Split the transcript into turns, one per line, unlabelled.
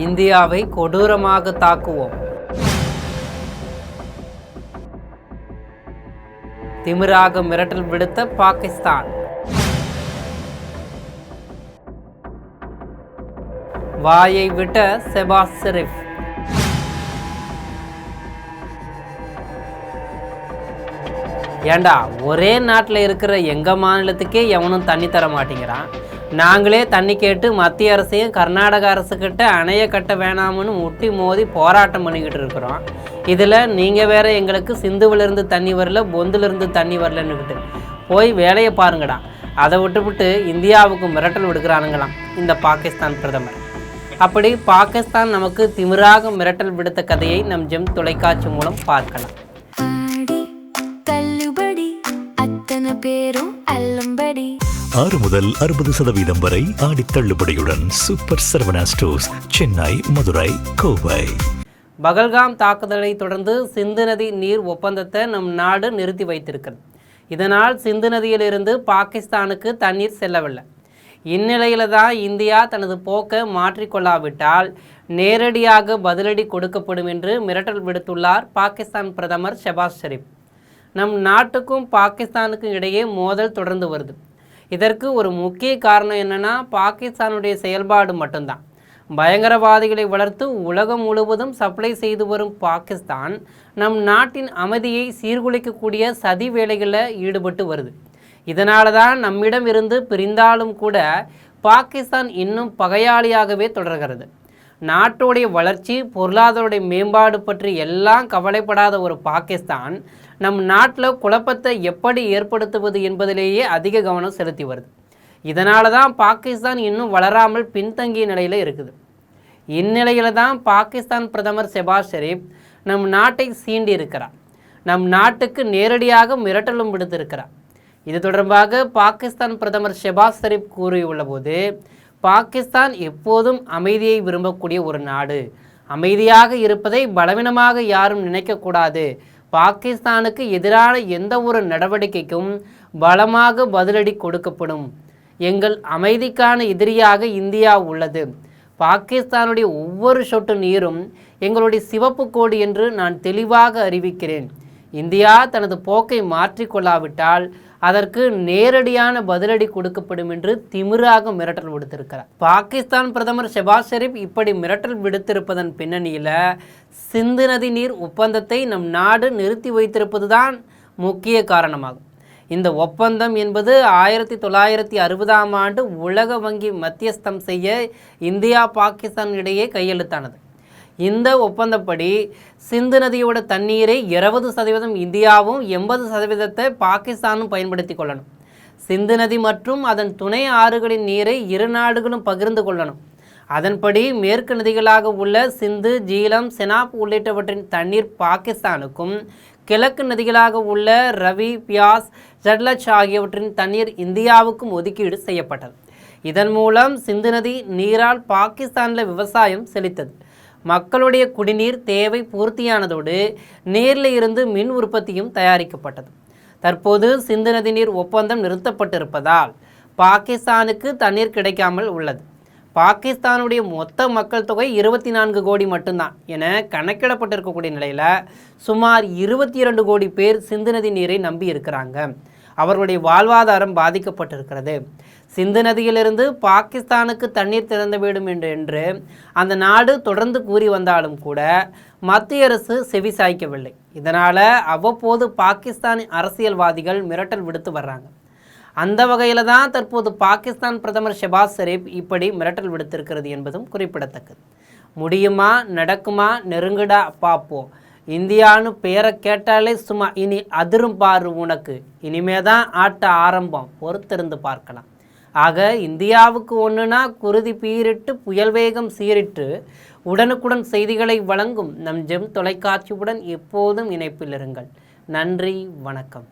இந்தியாவை கொடூரமாக தாக்குவோம். திமிராக மிரட்டல் விடுத்த பாகிஸ்தான். வாயை விட்ட ஷெபாஸ் ஷெரீப். ஏண்டா, ஒரே நாட்டில் இருக்கிற எங்கள் மாநிலத்துக்கே எவனும் தண்ணி தர மாட்டேங்கிறான். நாங்களே தண்ணி கேட்டு மத்திய அரசையும் கர்நாடக அரசுக்கிட்ட அணையை கட்ட வேணாம்னு முட்டி மோதி போராட்டம் பண்ணிக்கிட்டு இருக்கிறோம். இதில் நீங்கள் வேற எங்களுக்கு சிந்துவிலிருந்து தண்ணி வரல, பொந்திலிருந்து தண்ணி வரலன்னுக்கிட்டு போய் வேலையை பாருங்கடா. அதை விட்டுவிட்டு இந்தியாவுக்கு மிரட்டல் விடுக்கிறானுங்களாம் இந்த பாகிஸ்தான் பிரதமர். அப்படி பாகிஸ்தான் நமக்கு திமிராக மிரட்டல் விடுத்த கதையை நம் ஜெம் தொலைக்காட்சி மூலம் பார்க்கலாம்.
பேரும் அல்லம்படி
6 முதல் 60% வரை ஆடி தள்ளுபடியுடன் சூப்பர் சரவணா ஸ்டோர்ஸ், சென்னை, மதுரை, கோவை.
பகல்காம் தாக்குதலை தொடர்ந்து சிந்து நதி நீர் ஒப்பந்தத்தை நம் நாடு நிறுத்தி வைத்திருக்கிறது. இதனால் சிந்து நதியிலிருந்து பாகிஸ்தானுக்கு தண்ணீர் செல்லவில்லை. இந்நிலையில தான் இந்தியா தனது போக்கை மாற்றிக்கொள்ளாவிட்டால் நேரடியாக பதிலடி கொடுக்கப்படும் என்று மிரட்டல் விடுத்துள்ளார் பாகிஸ்தான் பிரதமர் ஷெபாஸ் ஷெரீப். நம் நாட்டுக்கும் பாகிஸ்தானுக்கும் இடையே மோதல் தொடர்ந்து வருது. இதற்கு ஒரு முக்கிய காரணம் என்னென்னா, பாகிஸ்தானுடைய செயல்பாடு மட்டும்தான். பயங்கரவாதிகளை வளர்த்து உலகம் முழுவதும் சப்ளை செய்து வரும் பாகிஸ்தான் நம் நாட்டின் அமைதியை சீர்குலைக்கக்கூடிய சதி வேலைகளில் ஈடுபட்டு வருது. இதனால தான் நம்மிடம் இருந்து பிரிந்தாலும் கூட பாகிஸ்தான் இன்னும் பகையாளியாகவே தொடர்கிறது. நாட்டோடைய வளர்ச்சி, பொருளாதாரோடைய மேம்பாடு பற்றி எல்லாம் கவலைப்படாத ஒரு பாகிஸ்தான் நம் நாட்டில் குழப்பத்தை எப்படி ஏற்படுத்துவது என்பதிலேயே அதிக கவனம் செலுத்தி வருது. இதனால தான் பாகிஸ்தான் இன்னும் வளராமல் பின்தங்கிய நிலையில் இருக்குது. இந்நிலையில் தான் பாகிஸ்தான் பிரதமர் ஷெபாஸ் ஷெரீப் நம் நாட்டை சீண்டி இருக்கிறார். நம் நாட்டுக்கு நேரடியாக மிரட்டலும் விடுத்திருக்கிறார். இது தொடர்பாக பாகிஸ்தான் பிரதமர் ஷெபாஸ் ஷெரீப் கூறியுள்ள போது, பாகிஸ்தான் எப்போதும் அமைதியை விரும்பக்கூடிய ஒரு நாடு. அமைதியாக இருப்பதை பலவீனமாக யாரும் நினைக்கக்கூடாது. பாகிஸ்தானுக்கு எதிரான எந்த ஒரு நடவடிக்கைக்கும் பலமாக பதிலடி கொடுக்கப்படும். எங்கள் அமைதிக்கான எதிரியாக இந்தியா உள்ளது. பாகிஸ்தானுடைய ஒவ்வொரு சொட்டு நீரும் எங்களுடைய சிவப்பு கோடு என்று நான் தெளிவாக அறிவிக்கிறேன். இந்தியா தனது போக்கை மாற்றிக்கொள்ளாவிட்டால் அதற்கு நேரடியான பதிலடி கொடுக்கப்படும் என்று திமிராக மிரட்டல் விடுத்திருக்கிறார். பாகிஸ்தான் பிரதமர் ஷெபாஸ் ஷெரீப் இப்படி மிரட்டல் விடுத்திருப்பதன் பின்னணியில் சிந்து நதி நீர் ஒப்பந்தத்தை நம் நாடு நிறுத்தி வைத்திருப்பது தான் முக்கிய காரணமாகும். இந்த ஒப்பந்தம் என்பது 1960ஆம் ஆண்டு உலக வங்கி மத்தியஸ்தம் செய்ய இந்தியா பாகிஸ்தான் இடையே கையெழுத்தானது. இந்த ஒப்பந்தப்படி சிந்து நதியோட தண்ணீரை 20% இந்தியாவும் 80% பாகிஸ்தானும் பயன்படுத்தி கொள்ளணும். சிந்து நதி மற்றும் அதன் துணை ஆறுகளின் நீரை இரு நாடுகளும் பகிர்ந்து கொள்ளணும். அதன்படி மேற்கு நதிகளாக உள்ள சிந்து, ஜீலம், செனாப் உள்ளிட்டவற்றின் தண்ணீர் பாகிஸ்தானுக்கும், கிழக்கு நதிகளாக உள்ள ரவி, பியாஸ், ஜட்லஜ் ஆகியவற்றின் தண்ணீர் இந்தியாவுக்கும் ஒதுக்கீடு செய்யப்பட்டது. இதன் மூலம் சிந்து நதி நீரால் பாகிஸ்தானில் விவசாயம் செழித்தது. மக்களுடைய குடிநீர் தேவை பூர்த்தியானதோடு நீரில் இருந்து மின் உற்பத்தியும் தயாரிக்கப்பட்டது. தற்போது சிந்து நதி நீர் ஒப்பந்தம் நிறுத்தப்பட்டிருப்பதால் பாகிஸ்தானுக்கு தண்ணீர் கிடைக்காமல் உள்ளது. பாகிஸ்தானுடைய மொத்த மக்கள் தொகை 24 கோடி மட்டும்தான் என கணக்கிடப்பட்டிருக்கக்கூடிய நிலையில் சுமார் 22 கோடி பேர் சிந்து நதி நீரை நம்பி இருக்கிறாங்க. அவர்களுடைய வாழ்வாதாரம் பாதிக்கப்பட்டிருக்கிறது. சிந்து நதியிலிருந்து பாகிஸ்தானுக்கு தண்ணீர் திறந்துவிடும் என்று அந்த நாடு தொடர்ந்து கூறி வந்தாலும் கூட மத்திய அரசு செவி சாய்க்கவில்லை. இதனால் அவ்வப்போது பாகிஸ்தான் அரசியல்வாதிகள் மிரட்டல் விடுத்து வர்றாங்க. அந்த வகையில் தான் தற்போது பாகிஸ்தான் பிரதமர் ஷெபாஸ் ஷெரீப் இப்படி மிரட்டல் விடுத்திருக்கிறது என்பதும் குறிப்பிடத்தக்கது. முடியுமா, நடக்குமா, நெருங்குடா பார்ப்போம். இந்தியான்னு பேரை கேட்டாலே சும்மா இனி அதிரும் பாரு உனக்கு. இனிமே தான் ஆட்ட ஆரம்பம், பொறுத்திருந்து பார்க்கலாம். ஆக இந்தியாவுக்கு ஒன்றுனா குருதி பீரிட்டு புயல் வேகம் சீரிட்டு உடனுக்குடன் செய்திகளை வழங்கும் நம் ஜெம் தொலைக்காட்சியுடன் எப்போதும் இணைப்பில் இருங்கள். நன்றி, வணக்கம்.